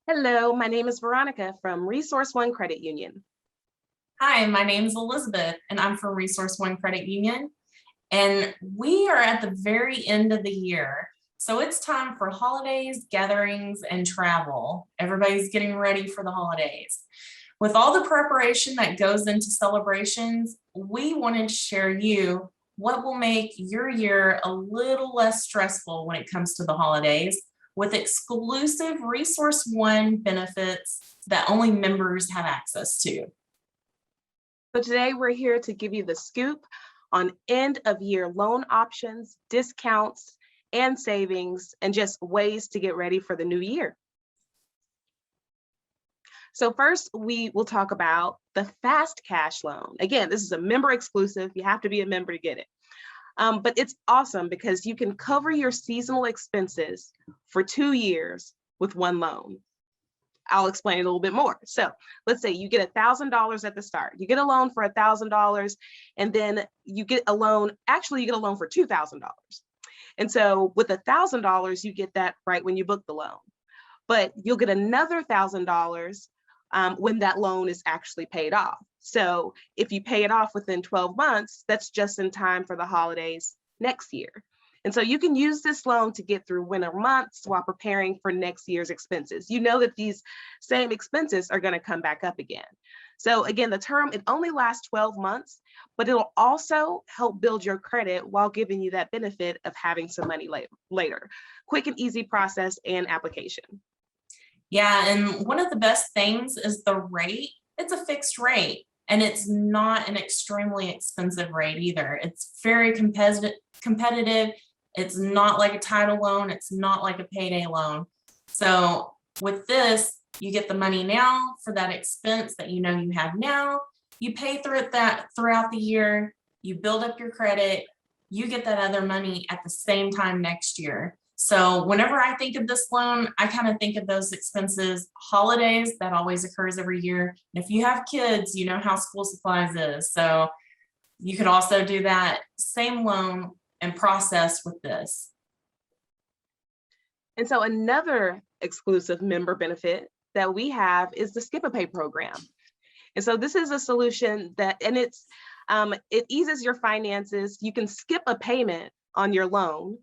Hello, my name is Veronica from Resource One Credit Union. Hi, my name is Elizabeth, and I'm from Resource One Credit Union. And we are at the very end of the year. So it's time for holidays, gatherings, and travel. Everybody's getting ready for the holidays. With all the preparation that goes into celebrations, we wanted to share you what will make your year a little less stressful when it comes to the holidays with exclusive Resource One benefits that only members have access to. So today we're here to give you the scoop on end of year loan options, discounts, and savings, and just ways to get ready for the new year. So first, we will talk about the fast cash loan. Again, this is a member exclusive. You have to be a member to get it. But it's awesome because you can cover your seasonal expenses for 2 years with one loan. I'll explain a little bit more. So let's say you get $1,000 at the start. You get a loan for $1,000, and then you get a loan, actually you get a loan for $2,000. And so with $1,000, you get that right when you book the loan. But you'll get another $1,000 when that loan is actually paid off. So if you pay it off within 12 months, that's just in time for the holidays next year. And so you can use this loan to get through winter months while preparing for next year's expenses. You know that these same expenses are going to come back up again. So again, the term, it only lasts 12 months, but it'll also help build your credit while giving you that benefit of having some money later. Quick and easy process and application. Yeah, and one of the best things is the rate. It's a fixed rate, and it's not an extremely expensive rate either. It's very competitive. It's not like a title loan. It's not like a payday loan. So with this, you get the money now for that expense that you know you have now. You pay through that throughout the year. You build up your credit. You get that other money at the same time next year. So whenever I think of this loan, I kind of think of those expenses, holidays, that always occurs every year. And if you have kids, you know how school supplies is. So you could also do that same loan and process with this. And so another exclusive member benefit that we have is the Skip a Pay program. And so this is a solution that, and it eases your finances. You can skip a payment on your loan,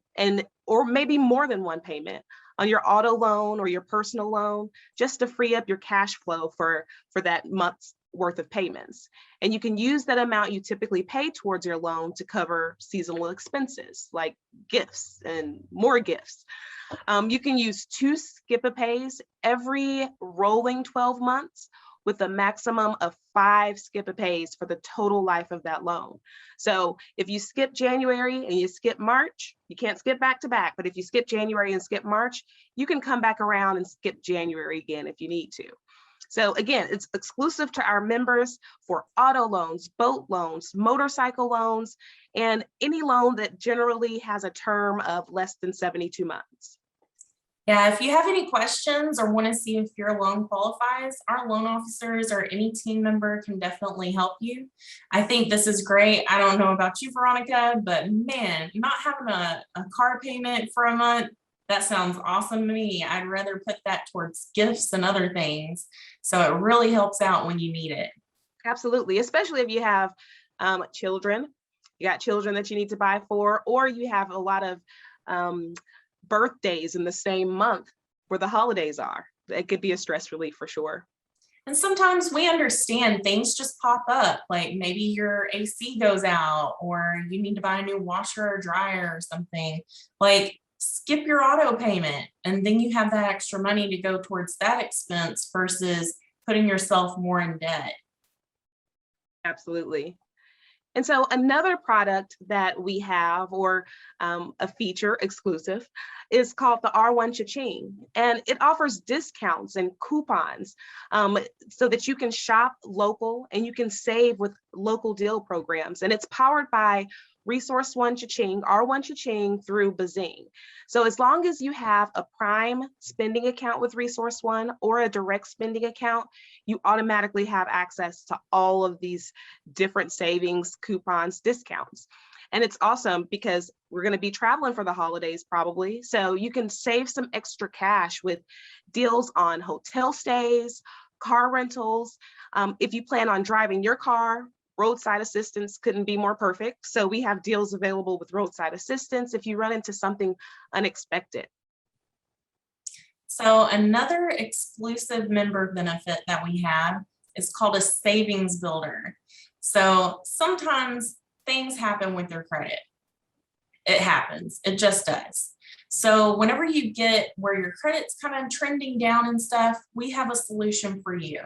or maybe more than one payment on your auto loan or your personal loan, just to free up your cash flow for that month's worth of payments. And you can use that amount you typically pay towards your loan to cover seasonal expenses like gifts and more gifts. You can use 2 skip-a-pays every rolling 12 months with a maximum of 5 skip-a-pays for the total life of that loan. So if you skip January and you skip March, you can't skip back to back, but if you skip January and skip March, you can come back around and skip January again if you need to. So again, it's exclusive to our members for auto loans, boat loans, motorcycle loans, and any loan that generally has a term of less than 72 months. Yeah, if you have any questions or want to see if your loan qualifies, our loan officers or any team member can definitely help you. I think this is great. I don't know about you, Veronica, but man, not having a car payment for a month, that sounds awesome to me. I'd rather put that towards gifts and other things. So it really helps out when you need it. Absolutely, especially if you have children. You got children that you need to buy for, or you have a lot of birthdays in the same month where the holidays are. It could be a stress relief for sure. And sometimes we understand things just pop up, like maybe your AC goes out or you need to buy a new washer or dryer or something. Like skip your auto payment and then you have that extra money to go towards that expense versus putting yourself more in debt. Absolutely. And so another product that we have, or a feature exclusive, is called the R1 Cha-Ching. And it offers discounts and coupons so that you can shop local and you can save with local deal programs. And it's powered by Resource One Cha-Ching, R1 Cha-Ching through Bazing. So as long as you have a prime spending account with Resource One or a direct spending account, you automatically have access to all of these different savings, coupons, discounts. And it's awesome because we're going to be traveling for the holidays probably. So you can save some extra cash with deals on hotel stays, car rentals. If you plan on driving your car, roadside assistance couldn't be more perfect. So we have deals available with roadside assistance if you run into something unexpected. So another exclusive member benefit that we have is called a savings builder. So sometimes things happen with your credit. It happens, it just does. So whenever you get where your credit's kind of trending down and stuff, we have a solution for you.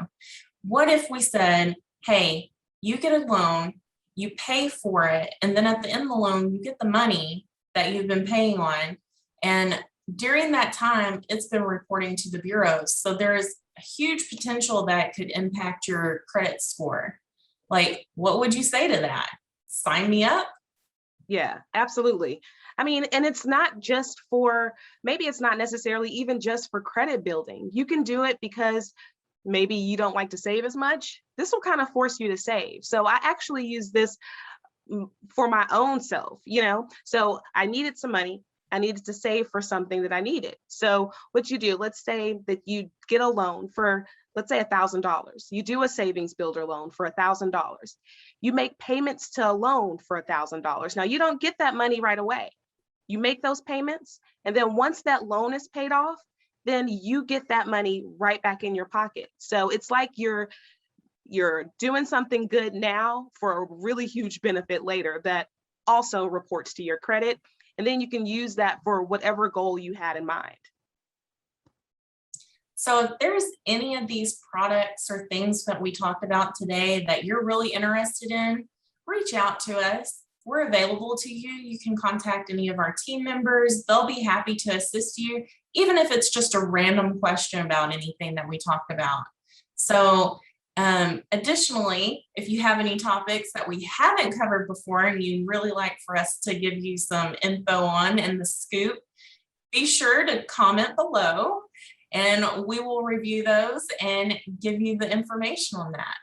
What if we said, hey, you get a loan, you pay for it, and then at the end of the loan, you get the money that you've been paying on. And during that time, it's been reporting to the bureaus. So there's a huge potential that could impact your credit score. Like, what would you say to that? Sign me up? Yeah, absolutely. I mean, and it's not just for, maybe it's not necessarily even just for credit building. You can do it because maybe you don't like to save as much. This will kind of force you to save. So I actually use this for my own self, so I needed some money. I needed to save for something that I needed. So what you do, let's say that you get a loan for, let's say $1,000. You do a savings builder loan for $1,000. You make payments to a loan for $1,000. Now you don't get that money right away. You make those payments. And then once that loan is paid off, then you get that money right back in your pocket. So it's like you're doing something good now for a really huge benefit later that also reports to your credit. And then you can use that for whatever goal you had in mind. So if there's any of these products or things that we talked about today that you're really interested in, reach out to us. We're available to you. You can contact any of our team members. They'll be happy to assist you, even if it's just a random question about anything that we talked about. So additionally, if you have any topics that we haven't covered before and you'd really like for us to give you some info on and the scoop, be sure to comment below and we will review those and give you the information on that.